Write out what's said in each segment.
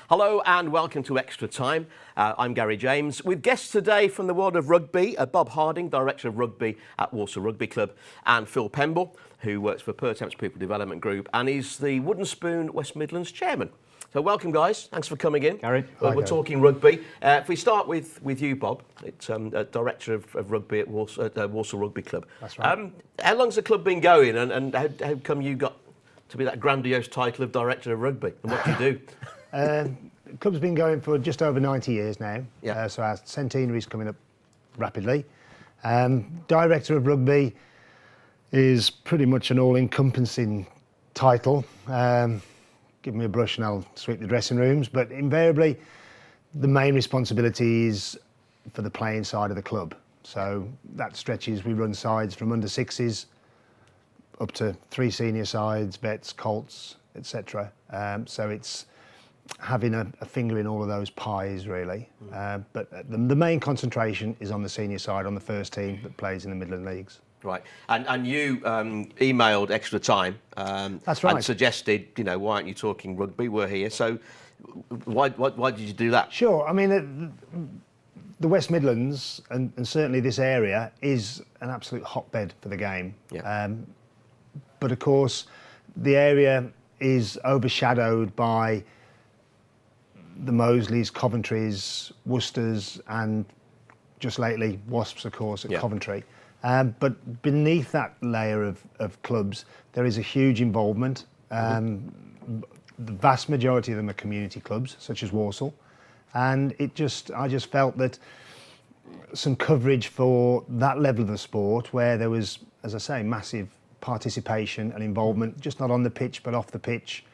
Hello and welcome to Extra Time. I'm Gary James. With guests today from the world of rugby, Bob Harding, Director of Rugby at Walsall Rugby Club, and Phil Pemble, who works for Pertemps People Development Group and is the Wooden Spoon West Midlands Chairman. So welcome, guys. Thanks for coming in. Gary. We're talking rugby. If we start with you, Bob, it's Director of Rugby at Walsall Rugby Club. That's right. How long's the club been going and how come you got to be that grandiose title of Director of Rugby, and what do you do? The club's been going for just over 90 years now, Yeah. so our centenary is coming up rapidly. Director of Rugby is pretty much an all-encompassing title. Give me a brush and I'll sweep the dressing rooms, but invariably the main responsibility is for the playing side of the club. So that stretches, we run sides from under sixes up to 3 senior sides, vets, colts, etc. So it's having a finger in all of those pies, really. But the main concentration is on the senior side, on the first team that plays in the Midland Leagues. Right, and you emailed Extra Time. That's right. And suggested, why aren't you talking rugby? We're here. So why did you do that? Sure. I mean, the West Midlands and certainly this area is an absolute hotbed for the game. Yeah. But of course, the area is overshadowed by the Mosleys, Coventrys, Worcesters, and just lately Wasps, of course, at Coventry. But beneath that layer of clubs, there is a huge involvement. The vast majority of them are community clubs, such as Walsall, and I just felt that some coverage for that level of the sport, where there was, as I say, massive participation and involvement, just not on the pitch but off the pitch,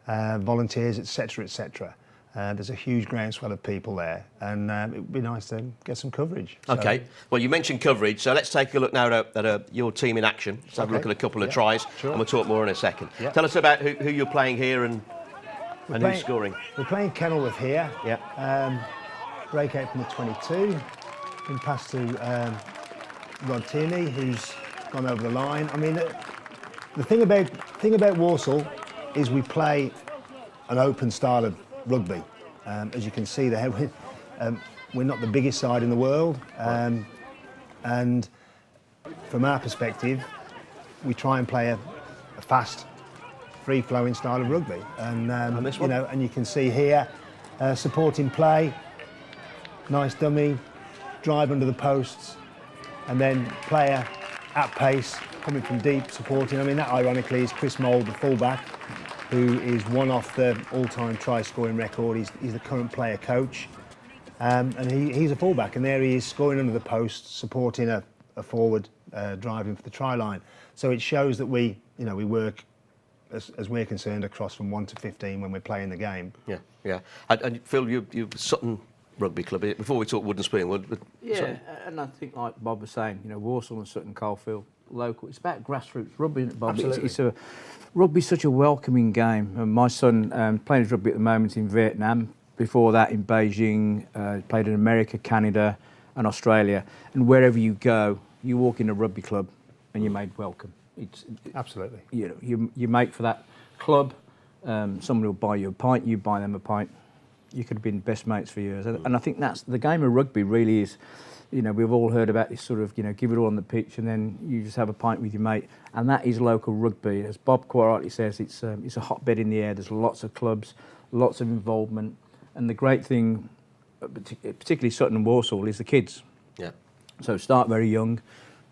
volunteers, etc., etc. There's a huge groundswell of people there, and it would be nice to get some coverage. Okay. Well, you mentioned coverage, so let's take a look now at your team in action. Let's have a look at a couple of tries, sure. and we'll talk more in a second. Yeah. Tell us about who you're playing here and who's scoring. We're playing Kenilworth here. Yeah. Breakout from the 22. Been passed to Rod Tierney, who's gone over the line. I mean, the thing about Walsall is we play an open style of rugby. As you can see there, we're not the biggest side in the world, and from our perspective, we try and play a fast, free-flowing style of rugby. And this one? and you can see here, supporting play, nice dummy, drive under the posts, and then player at pace, coming from deep, supporting. I mean, that ironically is Chris Mould, the fullback, who is one off the all-time try-scoring record. He's the current player coach, and he's a fullback, and there he is scoring under the post, supporting a forward driving for the try line. So it shows that we work, as we're concerned, across from 1 to 15 when we're playing the game. Yeah, yeah. And Phil, you Sutton Rugby Club. Before we talk Wooden Spoon, yeah, and I think like Bob was saying, Walsall and Sutton Coldfield local. It's about grassroots rugby, isn't it, Bob? Absolutely. Rugby's such a welcoming game. And my son playing his rugby at the moment in Vietnam. Before that, in Beijing, played in America, Canada, and Australia. And wherever you go, you walk in a rugby club, and you're made welcome. Absolutely. You mate for that club. Somebody will buy you a pint. You buy them a pint. You could have been best mates for years. And I think that's the game of rugby. Really is. We've all heard about this sort of, give it all on the pitch and then you just have a pint with your mate. And that is local rugby. As Bob quite rightly says, it's a hotbed in the air. There's lots of clubs, lots of involvement. And the great thing, particularly Sutton and Walsall, is the kids. Yeah. So start very young.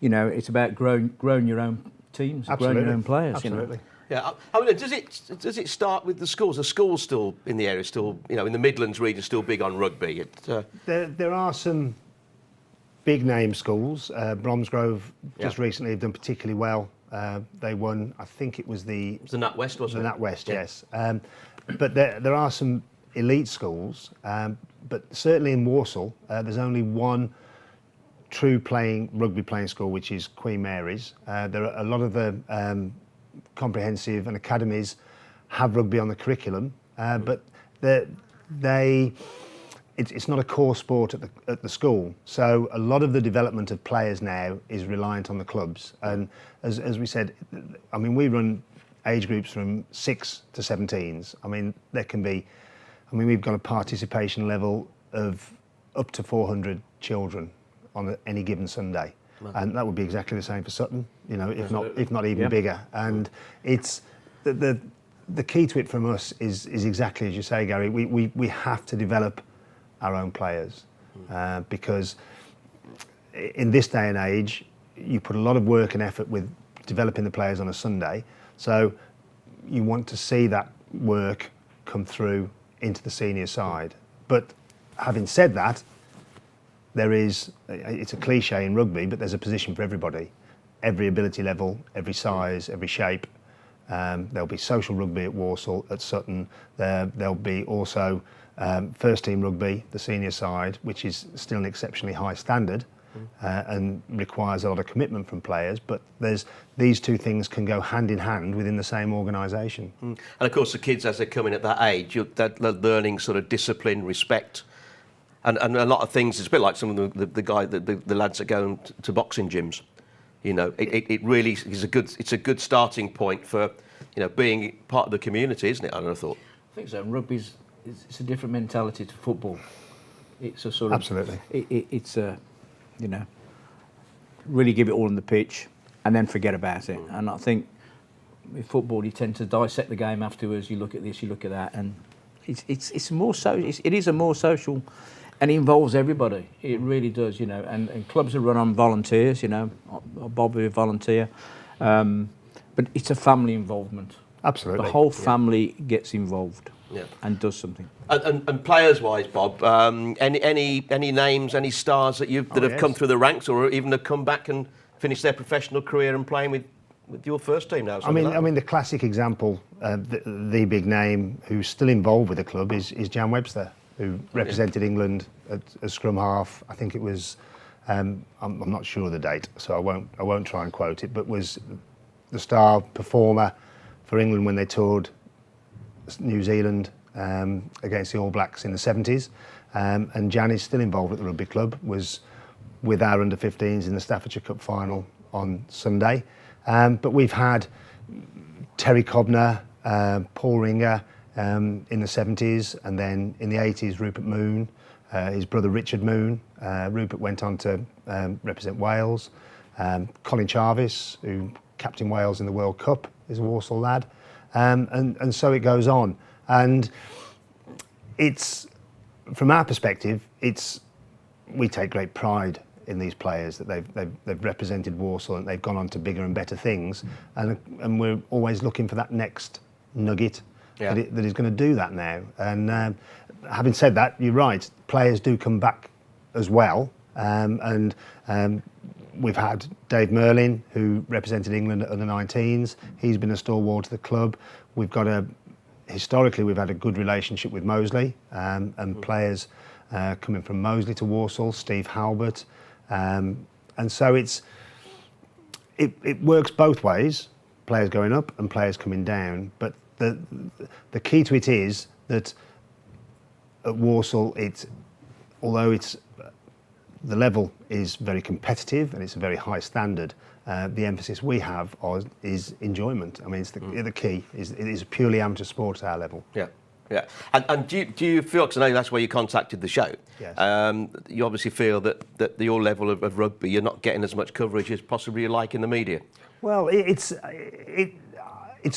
It's about growing your own teams, growing your own players. Absolutely. Yeah, I mean, does it start with the schools? Are schools still in the area, still, in the Midlands region, still big on rugby? There are some big name schools. Bromsgrove just recently have done particularly well. They won, I think it was the NatWest, wasn't it? The NatWest, yes. But there are some elite schools, but certainly in Walsall, there's only one true rugby playing school, which is Queen Mary's. There are a lot of the comprehensive and academies have rugby on the curriculum, but it's not a core sport at the school. So a lot of the development of players now is reliant on the clubs. And as we said, I mean, we run age groups from 6 to 17s. I mean, there can be I mean, we've got a participation level of up to 400 children on any given Sunday. And that would be exactly the same for Sutton, you know, if not even bigger. And it's the key to it from us is exactly as you say, Gary. We have to develop our own players because in this day and age, you put a lot of work and effort with developing the players on a Sunday. So you want to see that work come through into the senior side. But having said that, it's a cliche in rugby, but there's a position for everybody. Every ability level, every size, every shape. There'll be social rugby at Walsall, at Sutton. There'll be also first team rugby, the senior side, which is still an exceptionally high standard and requires a lot of commitment from players. But these two things can go hand in hand within the same organisation. And of course, the kids, as they're coming at that age, they're learning sort of discipline, respect. And a lot of things, it's a bit like some of the lads that go to boxing gyms. You know, it really is a good starting point for, you know, being part of the community, isn't it? I don't know, I thought. I think so. And rugby's it's a different mentality to football. It's a sort of absolutely. It's a, you know, really give it all on the pitch and then forget about it. And I think with football, you tend to dissect the game afterwards. You look at this, you look at that, and it's more so. It is a more social. And it involves everybody. It really does, you know. And clubs are run on volunteers, you know. Bob is a volunteer, but it's a family involvement. Absolutely, the whole family gets involved and does something. And players-wise, Bob, any names, any stars that have come through the ranks, or even have come back and finished their professional career and playing with your first team now? I mean, the classic example, the big name who's still involved with the club is Jan Webster, who represented England as scrum half. I think it was, I'm not sure of the date, so I won't try and quote it, but was the star performer for England when they toured New Zealand against the All Blacks in the 70s. And Jan is still involved at the rugby club, was with our under-15s in the Staffordshire Cup final on Sunday. But we've had Terry Cobner, Paul Ringer, in the 70s, and then in the 80s, Rupert Moon, his brother Richard Moon. Rupert went on to represent Wales. Colin Jarvis, who captained Wales in the World Cup, is a Walsall lad. And so it goes on. And it's, from our perspective, we take great pride in these players that they've represented Walsall and they've gone on to bigger and better things. And we're always looking for that next nugget that is going to do that now. And having said that, you're right, players do come back as well. We've had Dave Merlin, who represented England at under 19s. He's been a stalwart to the club. Historically, we've had a good relationship with Moseley and players coming from Moseley to Walsall, Steve Halbert. And so it works both ways, players going up and players coming down. But the key to it is that at Walsall, although the level is very competitive and it's a very high standard, the emphasis we have is enjoyment. I mean, it's the key. It is a purely amateur sport at our level. Yeah. Yeah, and do you feel, because I know that's why you contacted the show, yes. You obviously feel that your level of rugby, you're not getting as much coverage as possibly you like in the media? Well, it's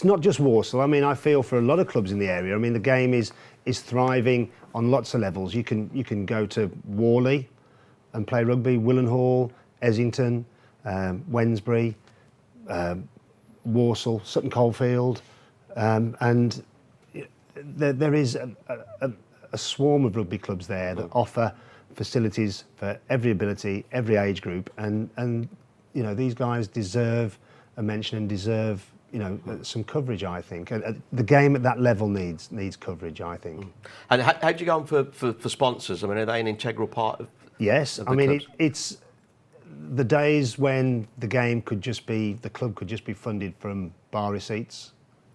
not just Walsall. I mean, I feel for a lot of clubs in the area. I mean, the game is thriving on lots of levels. You can go to Worley and play rugby, Willenhall, Essington, Wednesbury, Walsall, Sutton Coldfield, and there is a swarm of rugby clubs there that offer facilities for every ability, every age group, and you know, these guys deserve a mention and deserve, you know, some coverage, I think. The game at that level needs coverage, I think. And how do you go on for sponsors? I mean, are they an integral part of? Yes, of I mean, clubs? it's the days when the club could just be funded from bar receipts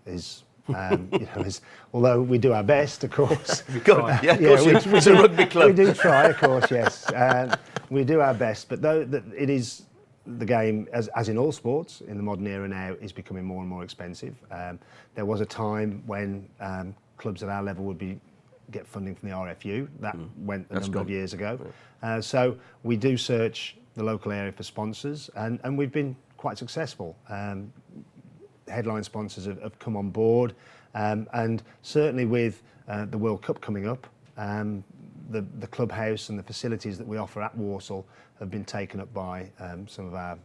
is. You know, although we do our best, of course. Of course, it's a rugby club. We do try, of course, yes. We do our best, but it is the game, as in all sports in the modern era now, is becoming more and more expensive. There was a time when clubs at our level would be get funding from the RFU. That went a That's number gone. of years ago. So we do search the local area for sponsors, and we've been quite successful. Headline sponsors have come on board, and certainly with the World Cup coming up, the clubhouse and the facilities that we offer at Walsall have been taken up by some of our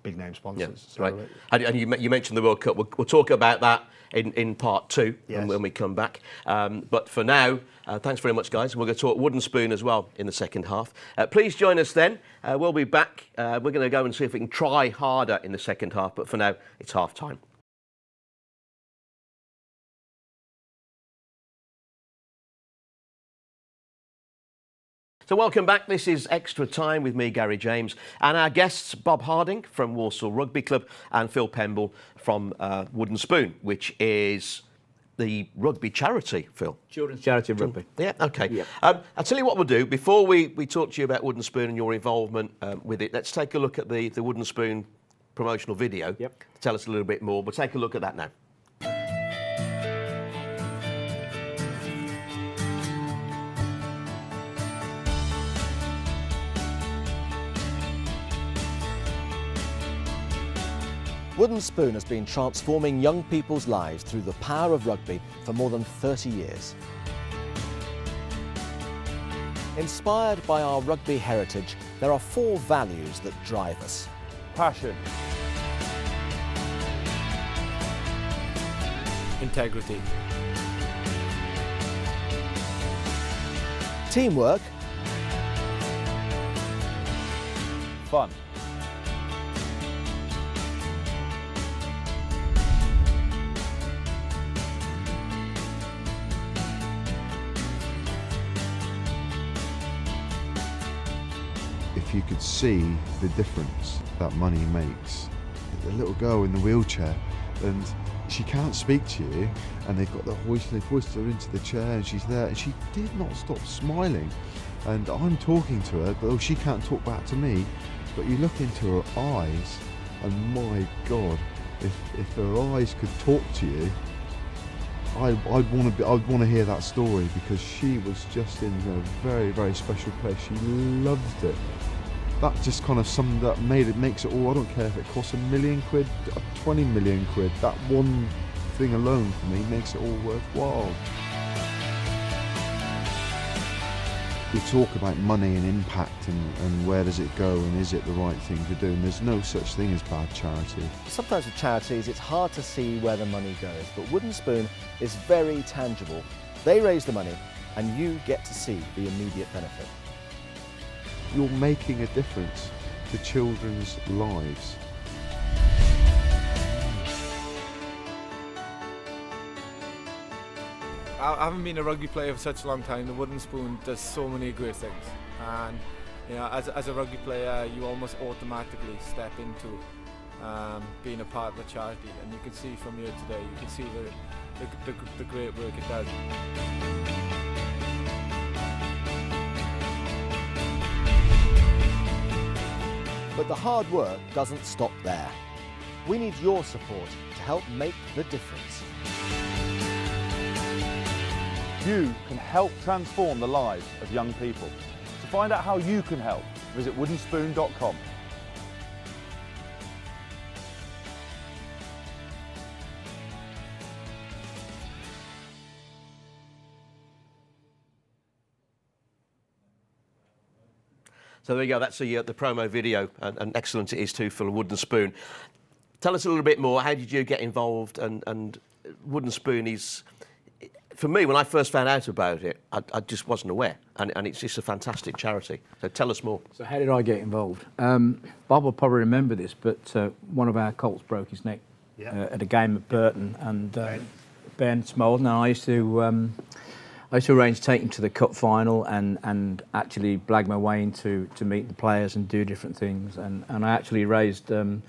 big name sponsors. Yeah, right. And you mentioned the World Cup. We'll talk about that in part 2 when we come back. But for now, thanks very much, guys. We're going to talk Wooden Spoon as well in the second half. Please join us then. We'll be back. We're going to go and see if we can try harder in the second half. But for now, it's half time. So welcome back. This is Extra Time with me, Gary James, and our guests, Bob Harding from Walsall Rugby Club and Phil Pemble from Wooden Spoon, which is the rugby charity, Phil. Children's charity of rugby. Yeah, OK. Yeah. I'll tell you what we'll do. Before we talk to you about Wooden Spoon and your involvement with it, let's take a look at the Wooden Spoon promotional video. Yep. Tell us a little bit more. We'll take a look at that now. Wooden Spoon has been transforming young people's lives through the power of rugby for more than 30 years. Inspired by our rugby heritage, there are 4 values that drive us. Passion, integrity, Teamwork, fun, if you could see the difference that money makes. The little girl in the wheelchair, and she can't speak to you, and they've got the hoist, they've hoisted her into the chair, and she's there, and she did not stop smiling. And I'm talking to her, but she can't talk back to me. But you look into her eyes, and my God, if her eyes could talk to you, I'd want to hear that story, because she was just in a very, very special place. She loved it. That just kind of summed up, makes it all. I don't care if it costs £1 million, 20 million quid. That one thing alone for me makes it all worthwhile. We talk about money and impact and where does it go and is it the right thing to do, and there's no such thing as bad charity. Sometimes with charities it's hard to see where the money goes, but Wooden Spoon is very tangible. They raise the money and you get to see the immediate benefit. You're making a difference to children's lives. I haven't been a rugby player for such a long time. The Wooden Spoon does so many great things, and you know, as a rugby player, you almost automatically step into being a part of the charity, and you can see from here today, you can see the great work it does. But the hard work doesn't stop there. We need your support to help make the difference. You can help transform the lives of young people. To find out how you can help, visit woodenspoon.com. So there you go, that's the promo video, and excellent it is too for Wooden Spoon. Tell us a little bit more, how did you get involved? And Wooden Spoon is, for me, when I first found out about it, I just wasn't aware, and it's just a fantastic charity. So tell us more. So how did I get involved? Bob will probably remember this, but one of our colts broke his neck at a game at Burton, and Ben Smolden, and I used to arrange to take him to the cup final and actually blag my way in to meet the players and do different things. And I actually raised some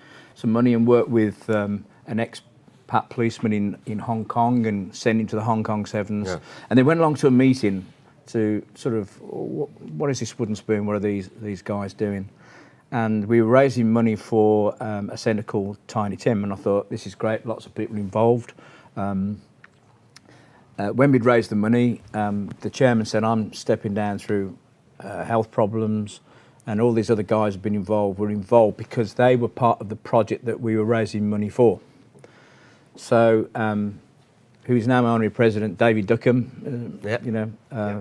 money and worked with an expat policeman in Hong Kong and sent him to the Hong Kong Sevens. Yeah. And they went along to a meeting to sort of, what is this Wooden Spoon? What are these guys doing? And we were raising money for a centre called Tiny Tim, and I thought, this is great, lots of people involved. when we'd raised the money, the chairman said, I'm stepping down through health problems, and all these other guys have been involved, were involved because they were part of the project that we were raising money for. So, who's now my honorary president, David Duckham,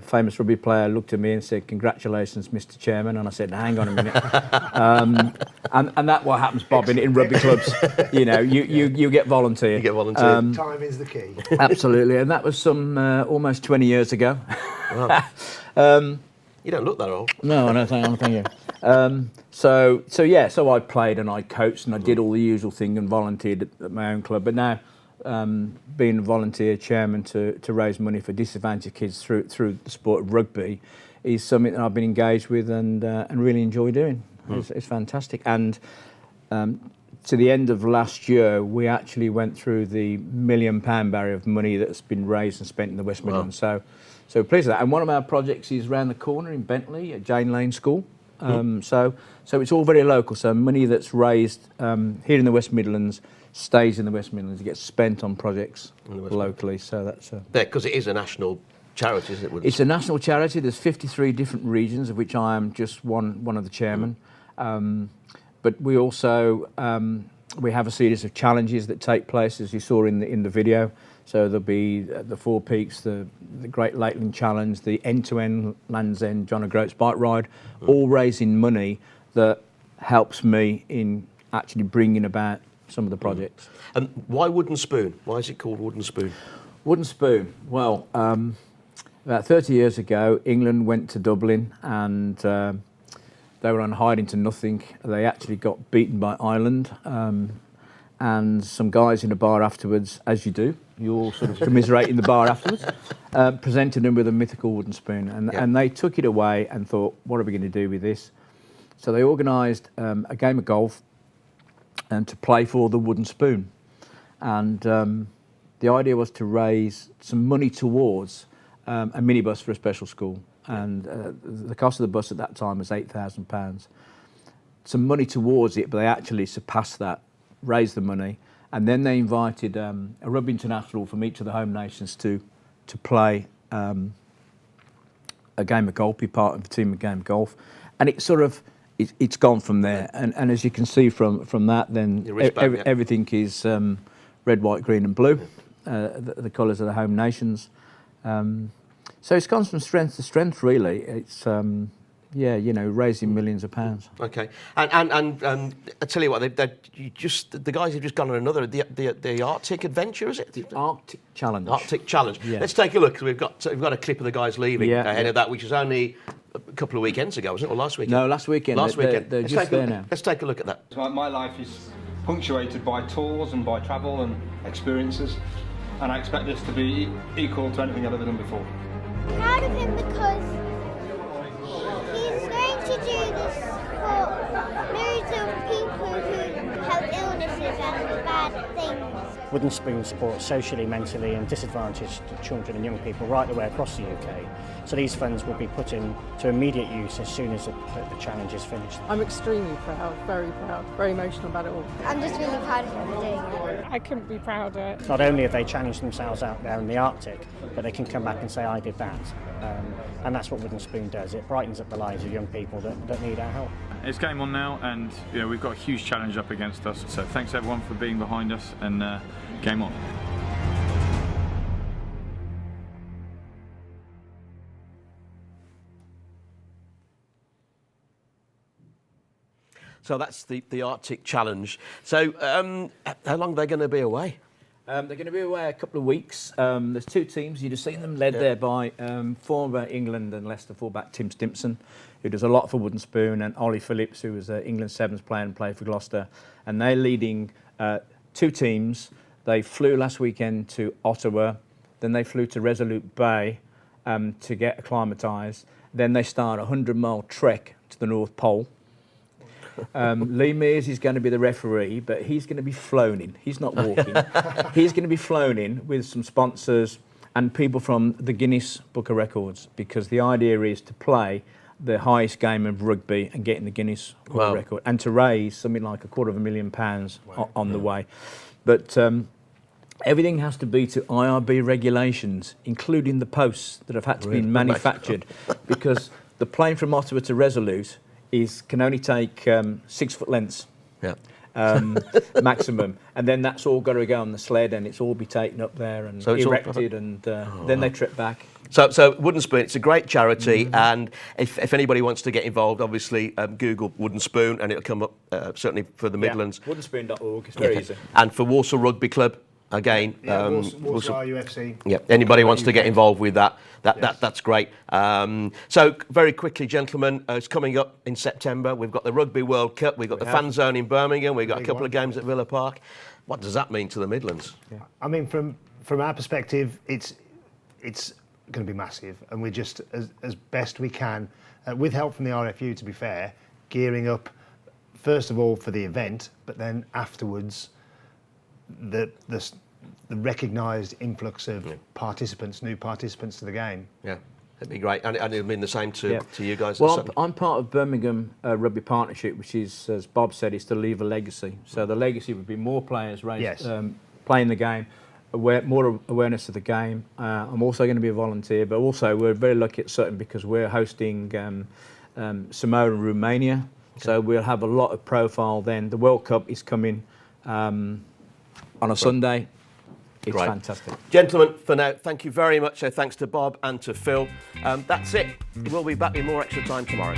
famous rugby player, looked at me and said, "Congratulations, Mr. Chairman." And I said, "Hang on a minute." And that's what happens, Bob, in rugby clubs. You get volunteer. You get volunteer. Time is the key. Absolutely, and that was some almost 20 years ago. Wow. You don't look that old. No, thank you. So I played and I coached and I did all the usual thing and volunteered at my own club. But now, being a volunteer chairman to raise money for disadvantaged kids through the sport of rugby is something that I've been engaged with and really enjoy doing. It's fantastic. And to the end of last year, we actually went through the £1 million barrier of money that's been raised and spent in the West Midlands. Wow. So pleased with that. And one of our projects is round the corner in Bentley at Jane Lane School. So it's all very local. So money that's raised here in the West Midlands stays in the West Midlands. It gets spent on projects locally. So that's because it is a national charity, isn't it? It's a national charity. There's 53 different regions, of which I am just one of the chairmen. But we also we have a series of challenges that take place, as you saw in the video. So there'll be the Four Peaks, the Great Lakeland Challenge, the End-to-End Land's End John O'Groats bike ride, all raising money that helps me in actually bringing about some of the projects. And why Wooden Spoon? Why is it called Wooden Spoon? Wooden Spoon. Well, about 30 years ago, England went to Dublin and they were on hiding to nothing. They actually got beaten by Ireland. And some guys in a bar afterwards, as you do, you all sort of commiserate in the bar afterwards, presented them with a mythical wooden spoon. And they took it away and thought, what are we going to do with this? So they organised a game of golf to play for the wooden spoon. And the idea was to raise some money towards a minibus for a special school. And the cost of the bus at that time was £8,000. Some money towards it, but they actually surpassed that, raised the money. And then they invited a rugby international from each of the home nations to play a game of golf, be part of the team of game of golf. And it sort of, it's gone from there. And as you can see from that, then everything is red, white, green and blue, the colours of the home nations. So it's gone from strength to strength, really. It's, raising millions of pounds. Okay, and I tell you what, the guys have just gone on another the Arctic adventure, is it? The Arctic Challenge. Arctic Challenge. Yeah. Let's take a look. We've got a clip of the guys leaving ahead of that, which was only a couple of weekends ago, wasn't it, or last weekend? No, last weekend. They're just there now. Let's take a look at that. So my life is punctuated by tours and by travel and experiences, and I expect this to be equal to anything I've ever done before. Proud of him because he's going to do this for loads of people who have illnesses and bad things. Wooden Spoon supports socially, mentally and disadvantaged children and young people right the way across the UK. So these funds will be put into immediate use as soon as the challenge is finished. I'm extremely proud, very emotional about it all. I'm just really proud of him for doing it. I couldn't be prouder. Not only have they challenged themselves out there in the Arctic, but they can come back and say, I did that. And that's what Wooden Spoon does. It brightens up the lives of young people that need our help. It's game on now, and we've got a huge challenge up against us. So thanks everyone for being behind us, and game on. So that's the Arctic Challenge. So how long are they going to be away? They're going to be away a couple of weeks. There's two teams. You'd have seen them led there by former England and Leicester fullback Tim Stimpson, who does a lot for Wooden Spoon, and Ollie Phillips, who was England Sevens player and played for Gloucester. And they're leading two teams. They flew last weekend to Ottawa. Then they flew to Resolute Bay to get acclimatised. Then they start a 100-mile trek to the North Pole. Lee Mears is going to be the referee, but he's going to be flown in. He's not walking. He's going to be flown in with some sponsors and people from the Guinness Book of Records, because the idea is to play the highest game of rugby and get in the Guinness Book of Record, and to raise something like £250,000 on the way. But Everything has to be to IRB regulations, including the posts that have had to be manufactured, because the plane from Ottawa to Resolute can only take 6 foot lengths. Yeah. Maximum, and then that's all got to go on the sled, and it's all be taken up there and erected, and then they trip back. So Wooden Spoon, it's a great charity, and if anybody wants to get involved, obviously Google Wooden Spoon, and it'll come up certainly for the Midlands. Woodenspoon.org, it's very easy. And for Walsall Rugby Club, again, Walsall UFC. Yeah, anybody wants to get involved with that's great. So very quickly, gentlemen, it's coming up in September. We've got the Rugby World Cup, we've got the Fan Zone in Birmingham, we've got a couple of games at Villa Park. What does that mean to the Midlands? Yeah. I mean, from our perspective, it's going to be massive, and we're just as best we can, with help from the RFU, to be fair, gearing up first of all for the event, but then afterwards the recognised influx of participants, new participants to the game. Yeah, it'd be great, and it'll mean the same to you guys. Well, I'm part of Birmingham Rugby Partnership, which is, as Bob said, is to leave a legacy. So the legacy would be more players playing the game, more awareness of the game. I'm also going to be a volunteer, but also we're very lucky at Sutton because we're hosting Samoa and Romania. Okay. So we'll have a lot of profile then. The World Cup is coming on a Sunday. It's fantastic. Gentlemen, for now, thank you very much. So thanks to Bob and to Phil. That's it. We'll be back with more Extra Time tomorrow.